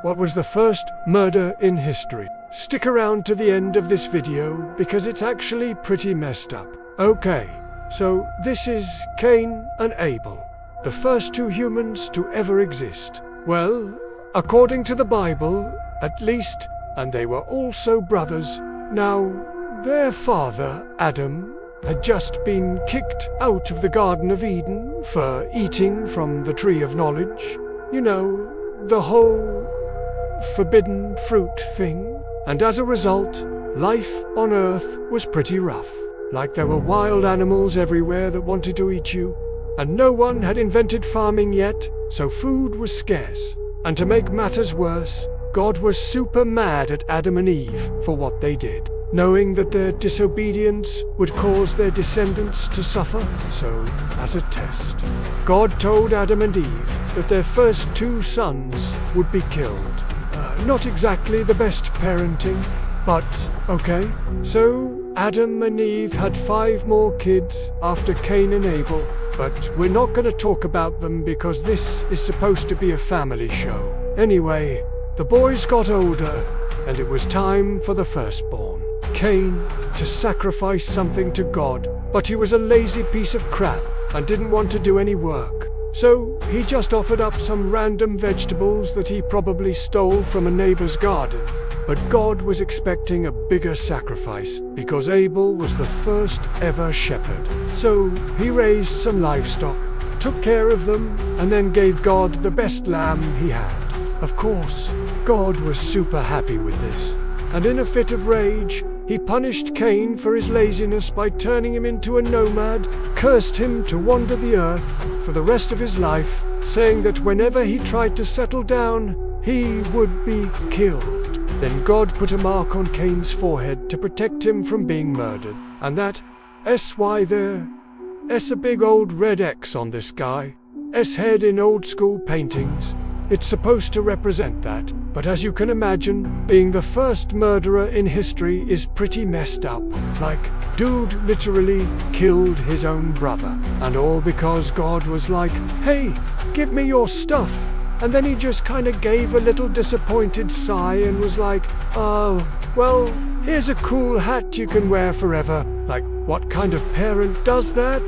what was the first murder in history? Stick around to the end of this video because it's actually pretty messed up. Okay, so this is Cain and Abel, the first two humans to ever exist. Well, according to the Bible, at least, and they were also brothers. Now, their father, Adam, had just been kicked out of the Garden of Eden for eating from the tree of knowledge. You know, the whole forbidden fruit thing. And as a result, life on Earth was pretty rough. Like there were wild animals everywhere that wanted to eat you, and no one had invented farming yet, so food was scarce. And to make matters worse, God was super mad at Adam and Eve for what they did, knowing that their disobedience would cause their descendants to suffer. So, as a test, God told Adam and Eve that their first two sons would be killed. Not exactly the best parenting, but okay. So, Adam and Eve had 5 more kids after Cain and Abel, but we're not going to talk about them because this is supposed to be a family show. Anyway, the boys got older, and it was time for the firstborn, Cain, to sacrifice something to God, but he was a lazy piece of crap and didn't want to do any work. So he just offered up some random vegetables that he probably stole from a neighbor's garden. But God was expecting a bigger sacrifice because Abel was the first ever shepherd. So he raised some livestock, took care of them, and then gave God the best lamb he had. Of course, God was super happy with this, and in a fit of rage, he punished Cain for his laziness by turning him into a nomad, cursed him to wander the earth for the rest of his life, saying that whenever he tried to settle down, he would be killed. Then God put a mark on Cain's forehead to protect him from being murdered, and that S.Y. there, S a big old red X on this guy, S head in old school paintings. It's supposed to represent that, but as you can imagine, being the first murderer in history is pretty messed up. Like, dude literally killed his own brother, and all because God was like, hey, give me your stuff. And then he just kinda gave a little disappointed sigh and was like, oh, well, here's a cool hat you can wear forever. Like, what kind of parent does that?